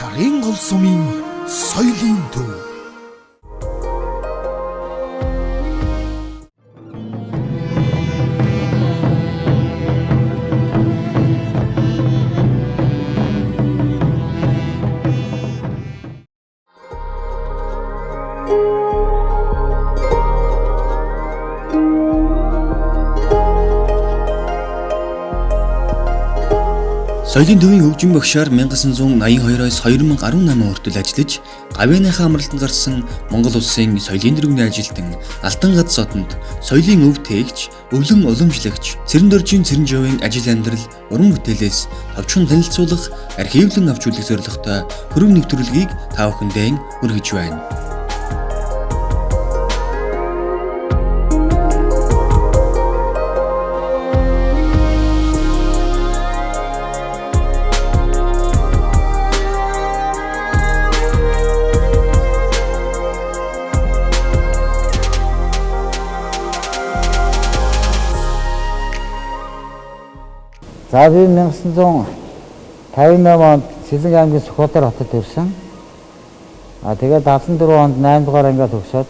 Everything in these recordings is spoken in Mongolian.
Шарын гол сумын соёлын төв. Соёлын төвийн хөгжим багшаар 1982-оос 2018 хүртэл ажиллаж, Гавьяаныхаа амралтанд гарсан Монгол улсын соёлын дэргэвний ажилтан Алтан гад содонд соёлын өв тээгч, өвлөн уламжлагч, цэрэн доржийн цэрэн жовын ажил амьдрал, уран бүтээлээс товчхон танилцуулах, архивлан авч үзэх зорилготой хөрөг нэвтрүүлгийг та бүхэндээ хүргэж байна. За би 1958 онд Сэлэнг аймгийн Сүхбаатар хотод ирсэн. Тэгээд 74 онд 8 дугаар ангиа төгсөөд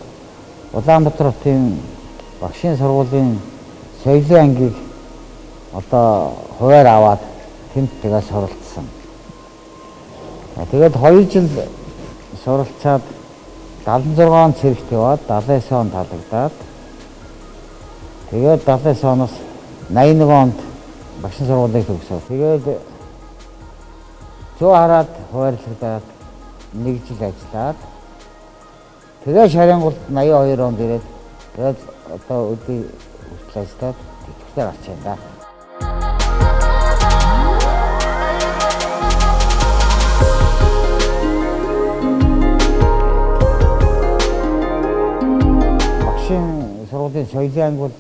Улаанбаатар хотын багшийн сургуулийн соёлын ангийг одоо хуваар аваад тэнд тэгээд суралцсан. Тэгээд 2 жил суралцаад 76 он цэрэгт яваад 79 он талагдаад тэгээд 79 оноос 81 онд багшийн сургуулийг төгсөө. Тэгээд зөө хараад хуваарлагдаад 1 жил ажиллаад тэгээд Шарингуулд 82 онд ирээд тэгээд одоо өдөө хүртэл ажиллаад тэтгэвчээр авч байна. Багшийн сургуулийн соёлын анги бол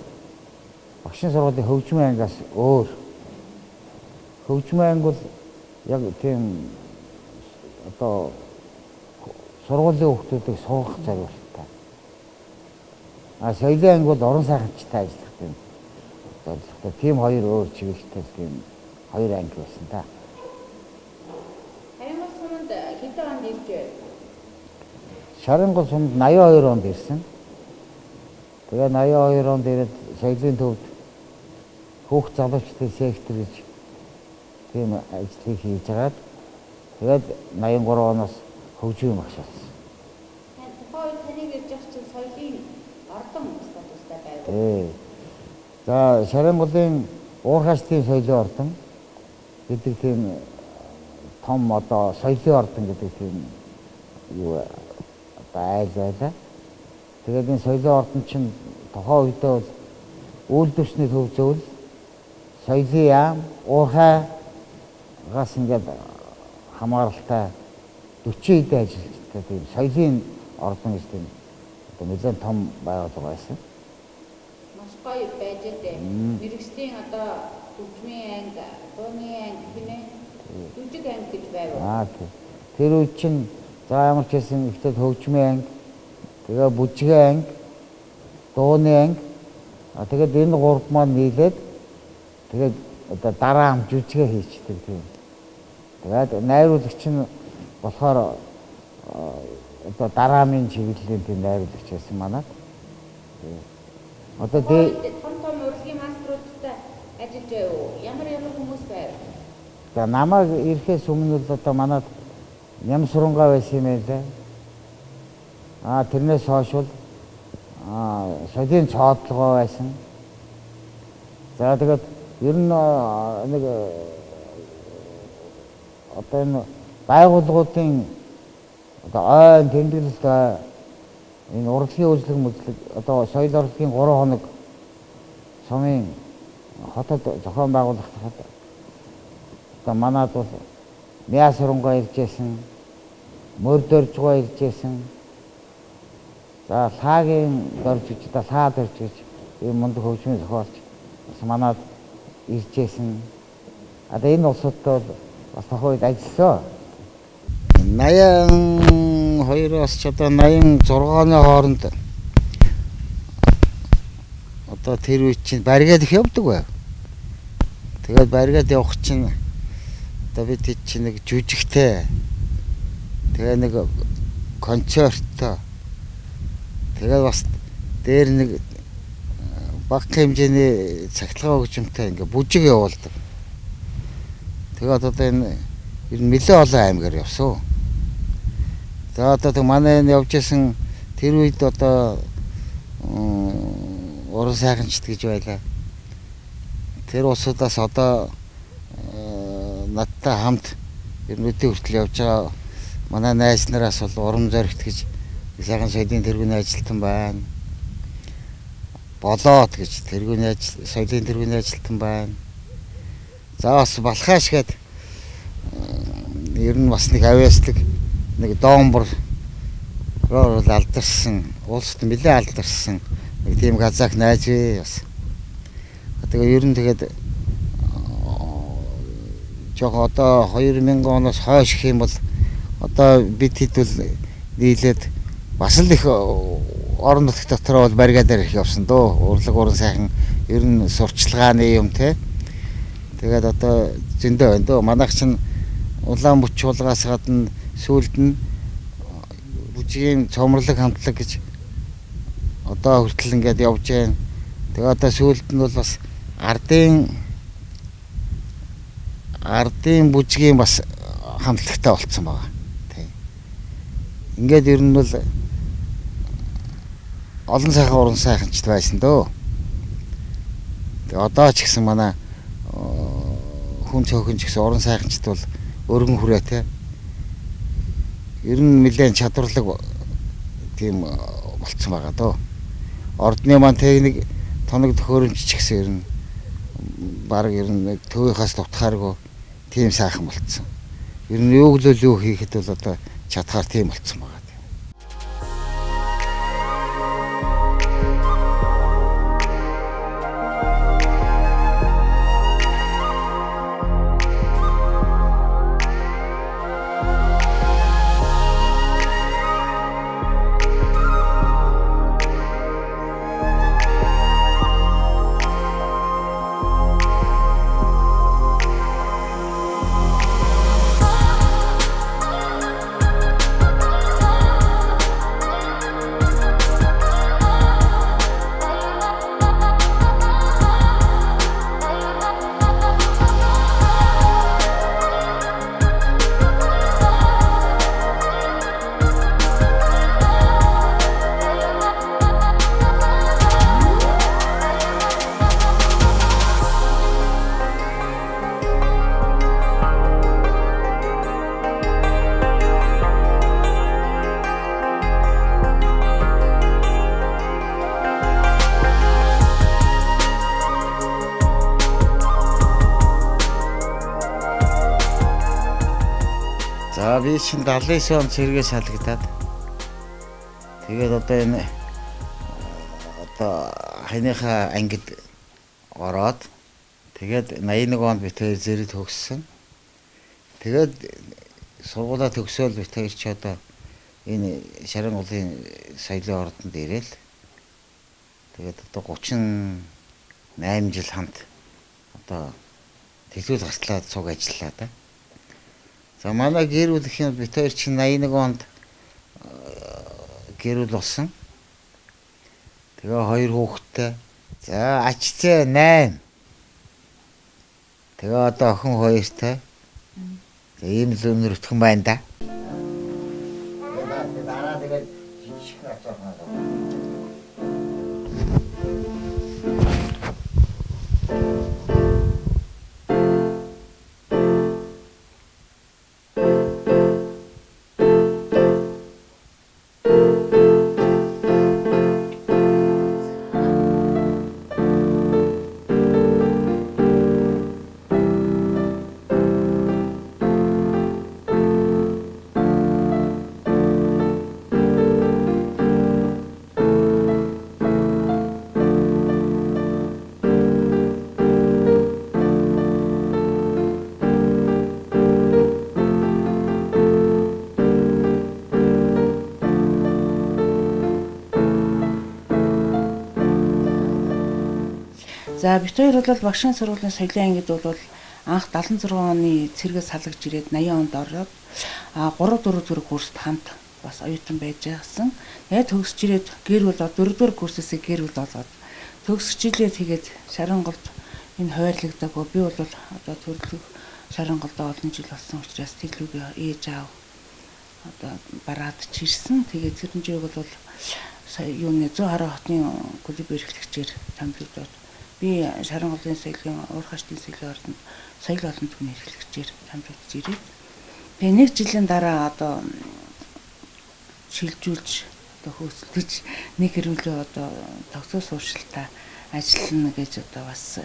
багшийн сургуулийн хөгжмийн ангиас өөр. Хөгжмийн анги бол яг тийм одоо сургуулийн хүүхдүүдийг сургах зорилготой. Соёлын анги бол орон сайханчтай ажиллах тийм зорилготой. Тийм хоёр өөр чиглэлтэй тийм хоёр анги байсан та. Шарын гол суманд хэдэн онд иржээ? Шарын гол суманд 82 онд ирсэн. Тэгээ 82 онд ирээд соёлын төвд хүүхд залуучдын сектор гэж тийм ажлыг хийж агаад тэгээд 83 оноос хөгжмийн багш болсон. Тухайн таныг ирж явах чинь соёлын ордон статустай байв. За Шарингуулын уурхаачдын соёлын ордон гэдэг тийм том одоо соёлын ордон гэдэг тийм юу одоо айл байлаа. Тэгээд энэ соёлын ордон чинь тухайн үедээ бол үйлдвэрчний төв зөвл соёлын яам уурхайгаас ингээд хамааралтай 40 хэдэн ажилтнтай тийм соёлын ордон гэж тийм одоо нэлээд том байгууллага байсан. Маш гоё байж дээ. Мэргэжлийн одоо хөгжмийн анги, дууны анги гинэ. Жүжиг анги гэж байв. Тийм. Тэр үед чинь за ямар ч байсан ихтэй хөгжмийн анги, тэгээ бүжгийн анги, дууны анги. Тэгээд энэ гурав маань нийлээд тэгээд одоо дараа хам жүжигээ хийчихдэг тийм. Тэгээд найруулагч нь болохоор одоо дараа хамын чиглэлийн тийм найруулагч байсан манад. Одоо том урлагийн маструудтай ажиллаж байв уу? Ямар хүмүүс байв? За намайг ирэхээс өмнө л одоо манад Нямсурангаа байсан юм байлаа. Тэрнээс хойш бол соёлын цоодлогоо байсан. За тэгээд ер нь нэг одоо энэ байгууллагуудын одоо ойн тэмдэглэлт энэ урлагийн үйлчлэг мэдлэг одоо соёл урлагийн 3 хоног сумын хотод зохион байгуулах одоо манад бол Мясурангаа иржсэн, Мөрдөржгөө иржсэн. За лагийн дорж гэж лаа дорж гэж ийм мундаг хөгжмийн зохиолч манад иржсэн. Одоо энэ улсуудтай бас тохойд ажилласан. 82-оос ч одоо 86-ны хооронд одоо тэр үе чинь баригад их явдаг байв. Тэгээд баригад явах чинь одоо бид чинь нэг жүжигтэй Тэгээ нэг концерттой. Тэгээ бас дээр нэг бага хэмжээний цахилгаан хөгжимтэй ингээ бүжиг явуулдаг. Тэгээд одоо энэ ер нь нэлээд олон аймгаар явсан. За одоо манай энэ явж исэн тэр үед одоо уран сайханчт гэж байлаа. Тэр улсуудаас одоо надтай хамт ер нь өдөө хүртэл явж байгаа манай найз нараас бол уран зоригт гэж сайхан соёлын тэргүүний ажилтан байна. Болоод гэж соёлын тэргүүний ажилтан байна. За бас Балхааш гээд ер нь бас нэг авьяаслаг нэг доомбор руу алдарсан, улсад нэлээд алдарсан нэг тийм казак найз вэ бас. Тэгээ ер нь тэгээд жоо одоо 2000 оноос хойш гэх юм бол одоо бид хэдвэл нийлээд бас л их орон нутг дотор бол баригадаар их явсан дөө. Урлаг уран сайхан ер нь сурчлагын юм те. Тэгээд одоо зөндөө байна дөө. Манайх чинь Улаанбаатар чуулгаас гадна сүүлд нь бүжгийн цомрлог хамтлаг гэж одоо хүртэл ингээд явж байна. Тэгээ одоо сүүлд нь бол бас ардын бүжгийн бас хамтлагтай болцсон байгаа. Тий. Ингээд ер нь бол олон сайхан уран сайханчд байсан дөө. Тэгээ одоо ч гэсэн манай хүн цөөхөн ч гэсэн уран сайханчд бол өргөн хүрээтэй. Ер нь нэлээд чадварлаг тийм болцсон байгаа дөө. Ордны маань техник тоног төхөөрөмж ч гэсэн ер нь баг ер нь төвийнхээс дутхааргүй тийм сайхан болцсон. Ер нь юу хийхэд бол одоо чадхаар тийм болцсон байгаа. За би чинь 79 онд сэргээс салгадаад тэгээд одоо энэ одоо хаяныхаа ангид ороод тэгээд 81 онд бид хоёр зэрэг төгссөн. Тэгээд сургуулаа төгсөөл бид хоёр ч одоо энэ Шарын улсын соёлын ордонд ирээл. Тэгээд одоо 38 жил хамт одоо төлөөл гартлаад цуг ажиллаа да. За манай гэр бүл их бид хоёр чинь 81 онд гэр бүл болсон. Тэгээ 2 хүүхэдтэй. За ачцээ 8. Тэгээ одоо охин 2-тай. За ийм л өнөр өтгөн байна да. Дараа тэгээд жижиг хацаа. За бид хоёр бол багшийн сургуулийн соёлын ангид бол анх 76 оны цэргээс салгаж ирээд 80 онд ороод 3 4 дугаар курст хамт бас оюутан байж байгсан. Тэгээд төгсөж ирээд гэр бүл 4 дугаар курсээсээ гэр бүл болоод төгсөж илээ тэгээд Шаранголд энэ хойрлогдоогүй. Би бол одоо төрлөх Шаранголдоо олон жил болсон учраас тэглүүгээ ээж аав одоо бараад чирсэн. Тэгээд тэрнжээ бол сая юуны 110 хотын клуб эрхлэгчээр томилогдоод би Шаранголын соёлын уурхаштын соёлын ордонд соёл олон түвшний эрхлэгчээр томилогдож ирээд тэгээд нэг жилийн дараа одоо шилжүүлж одоо хөөцөлдөж нэг хэрүүлээ одоо тогтвол сууршилтаа ажиллана гэж одоо бас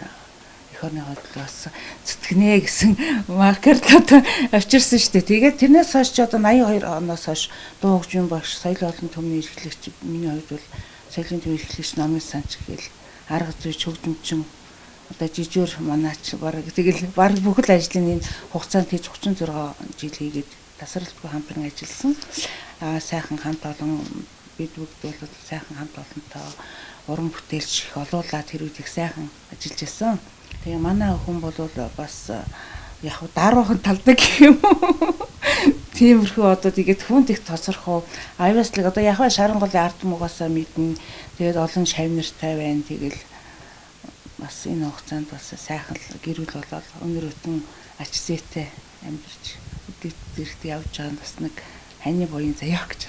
эх орны хөдөлгөөн бас зүтгэнэ гэсэн маркерд одоо авчирсан шүү дээ. Тэгээд тэрнээс хойш одоо 82 оноос хойш дуу хөгжмийн багш соёл олон түвшний эрхлэгч миний хувьд бол соёлын түвшний эрхлэгч номын санч гээл арга зүй хөгжмчин одоо жижигөр манаач бараг тэгэл бараг бүхэл ажлын энэ хугацаанд тийж 36 жил хийгээд тасралтгүй хамтран ажилласан. Сайхан хамт олон бид бүгд бол сайхан хамт олонтой уран бүтээлч их олуулаад тэр үед их сайхан ажиллаж байсан. Тэгээ манай хүн бол бас яг даруухан талдаг гэх юм уу. Тиймэрхүү одоо тэгээд хүнд их тосрох уу. Аюулслаг одоо яг Шаранголын ард түмгээс мэднэ. Тэгээд олон шавнартай байна. Тэгэл бас энэ хугацаанд бас сайхан гэр бүл болоод өнөр өтөн ач зээтэй амьдарч өдөрт явж байгаа нь бас нэг хань буян заяа гэж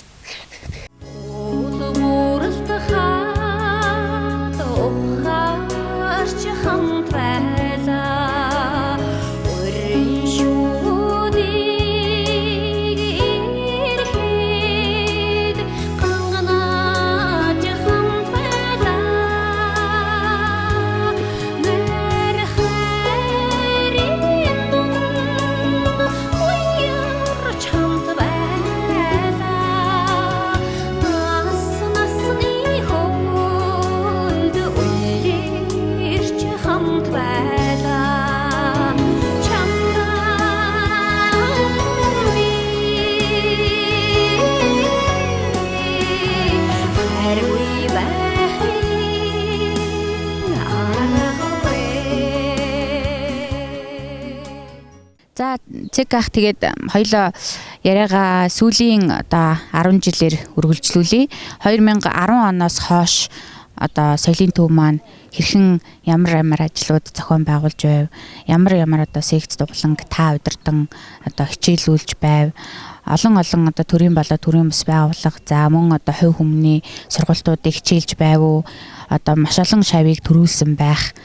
За цэг ах тэгээд хоёлоо яриагаа сүүлийн одоо 10 жилээр үргэлжлүүлээ. 2010 оноос хойш одоо соёлын төв маань хэрхэн ямар ажлууд зохион байгуулж байв, ямар одоо секц дугланг та удирдан одоо хичээлүүлж байв. Олон одоо төрийн болоо төрийн бас байгууллага за мөн одоо хувь хүмүүний сургалтуудыг хичээлж байв уу? Одоо маш олон шавийг төрүүлсэн байх.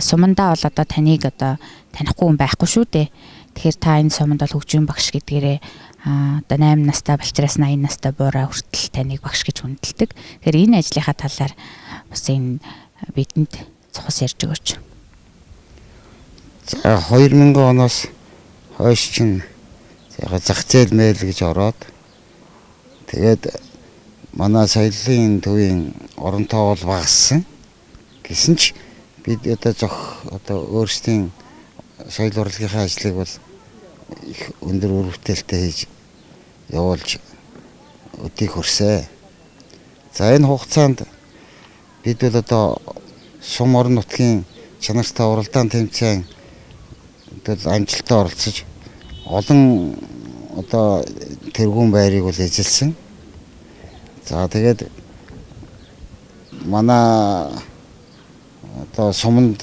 Сумандаа бол одоо таныг одоо танихгүй хүн байхгүй шүү дээ. Тэгэхээр та энэ суманд бол хөгжмийн багш гэдгээрээ одоо 8 настай болчраас 80 настай буураа хүртэл таныг багш гэж хүндэлдэг. Тэгэхээр энэ ажлынхаа талаар бас энэ бидэнд цохос ярьж өгөөч. За 2000 оноос хойш чинь яг зах зээл мэйл гэж ороод тэгээд манай соёлын төвийн оронтой бол багассан. Гэсэн ч бид одоо өөрсдийн соёл урлагийнхаа ажлыг бол их өндөр үр бүтээлтэй хийж явуулж өдийг хүрсэ. За энэ хугацаанд бид бол одоо сум орон нутгийн чанартай уралдаан тэмцээн амжилттай оролцож олон одоо тэргүүн байрыг бол эзэлсэн. За тэгээд манай одоо сумын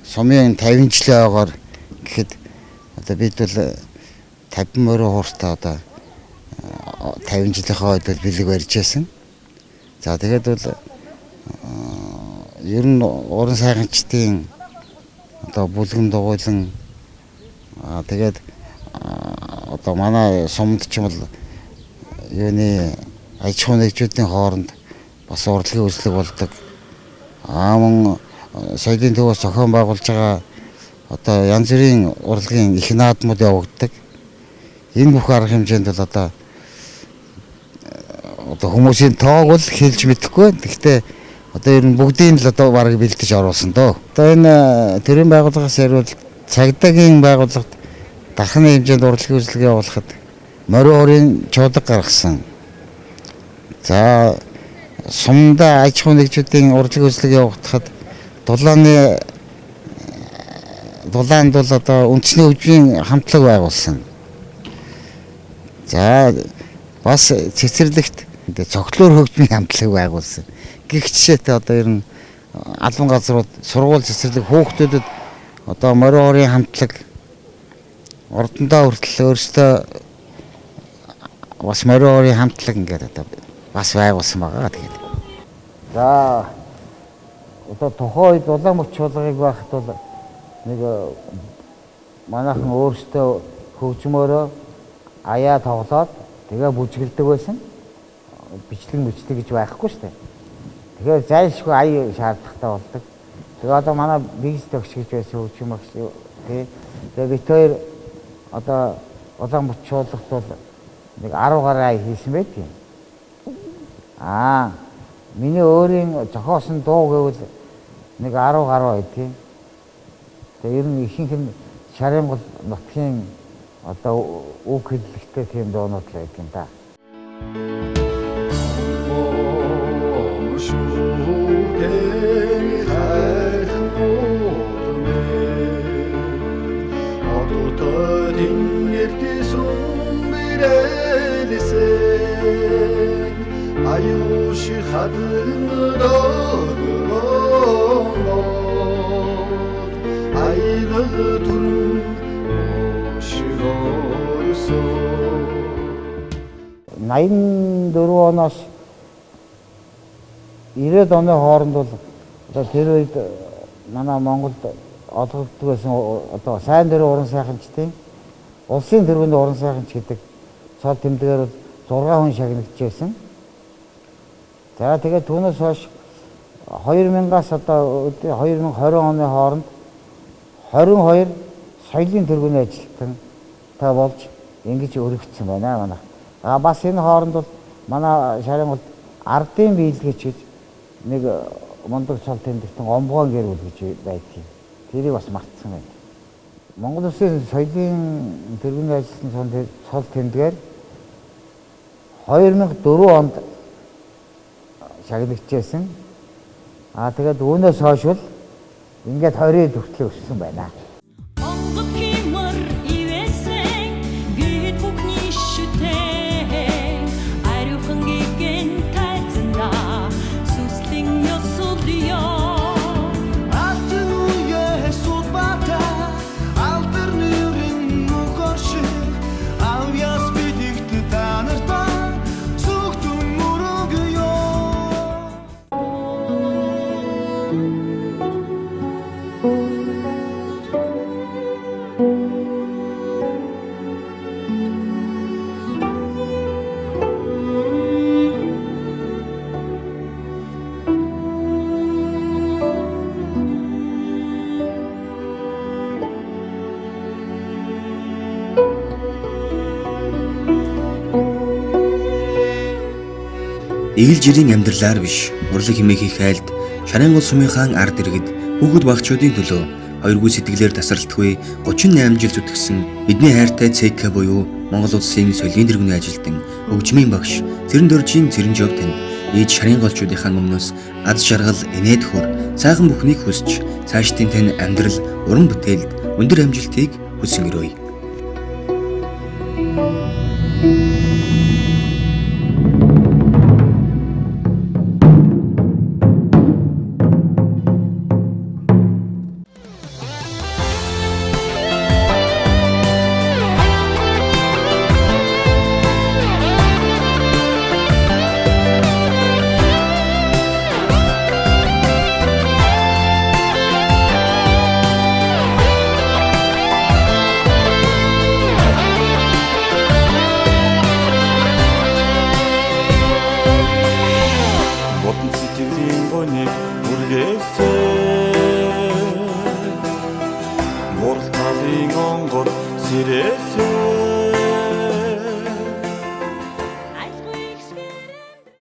50 жилийн ойгоор гэхэд одоо бид бол 50 морин хууртаа одоо 50 жилийнхаа үед бэлэг барьж байсан. За тэгээд бол ер нь уран сайханчдын одоо бүлгэм дугуйлан тэгээд одоо манай сумд ч юм бол юуны аж ахуй нэгжүүдийн хооронд бас урлагийн үзлэг болдог. Мөн соёлын төвөөс зохион байгуулж байгаа одоо янз бүрийн урлагийн их наадмууд явагддаг. Энэ бүх арга хэмжээнд бол одоо хүмүүсийн тоог бол хэлж мэдэхгүй. Гэхдээ одоо ер нь бүгдийг л одоо бараг бэлдэж оруулсан дөө. Одоо энэ төрийн байгууллагаас ярил цагдаагийн байгууллагад дахны хэмжээнд урлагийн үзлэг явуулахад морин урын чуулга гаргасан. За сумдаа аж ахуй нэгжүүдийн урлагийн үзлэг явуулахад дулаанд бол одоо үндэсний хөгжмийн хамтлаг байгуулсан. За бас цэцэрлэгт цогцлоор хөгжмийн хамтлаг байгуулсан. Гэх жишээтэй одоо ер нь албан газрууд сургууль цэцэрлэг хүүхдүүдэд одоо морин орын хамтлаг ордондоо хүртэл өөрсдөө бас морин орын хамтлаг ингээд одоо бас байгуулсан байгаа. Тэгээд за одоо тухайн үед улаан мөч чуулгыг байхад бол нэг манайхан өөрсдөө хөгжмөөрөө аяа тоглоод тэгээ бүжгэлдэг байсан. Бичлэг гэж байхгүй шүү дээ. Тэгэхээр зайлшгүй ая шаардлагатай болдог. Тэгээ одоо манай бигс төгс гэж байсан хөгжим багш тий. Тэгээ бид хоёр одоо улаан мөч чуулгад бол нэг 10 гаруй ая хийсэн байдгийг. Миний өөрийн зохиосон дуу гэвэл нэг 10 гаруй байдгийг. Тэгээ ер нь ихэнх нь Шарингол нутгийн одоо үг хэллэгтэй тийм дуунууд л байдаг юм да. Аюуши хаднараа айгал түрэн ошигоосоо 84 оноос 90 оны хооронд бол одоо тэр үед манай Монголд олгогддог байсан одоо сайн дөрөв уран сайханчдын улсын тэргүүнд уран сайханч гэдэг цол тэмдгээр бол 6 хүн шагнагдж байсан. За тэгээд түүнээс хойш 2000-аас одоо 2020 оны хооронд 22 соёлын тэргүүний ажилтан та болж ингэж өргөгдсөн байна манай. Бас энэ хооронд бол манай Шарингол ардын биелгэж гэж нэг мундаг цол тэмдэгтэн Омгоон гэр бүл гэж байдгийг. Тэрийг бас мартсан байна. Монгол Улсын соёлын тэргүүний ажилтан цол тэмдгээр 2004 онд шагнагдчихсэн. Тэгээд үүнээс хойш бол ингээд 20-д хүртэл өссөн байна. Эгэл жирийн амьдралаар биш, урлаг хэмээх их айлд Шарингол сумын хаан ард иргэд хүүхэд багчуудын төлөө хоёргүй сэтгэлээр тасралтгүй 38 жил зүтгэсэн бидний хайртай ЦК буюу Монгол Улсын соёлын тэргүүний ажилтан хөгжмийн багш Цэрэн Дөржийн Цэрэнжов танд ээж Шаринголчуудынхаа өмнөөс аз жаргал, инээд хөр, сайхан бүхнийг хүсч цаашдын тань амьдрал, уран бүтээлд өндөр амжилтыг хүсэн өрөөе. Мурал талын онгор сэрээсээ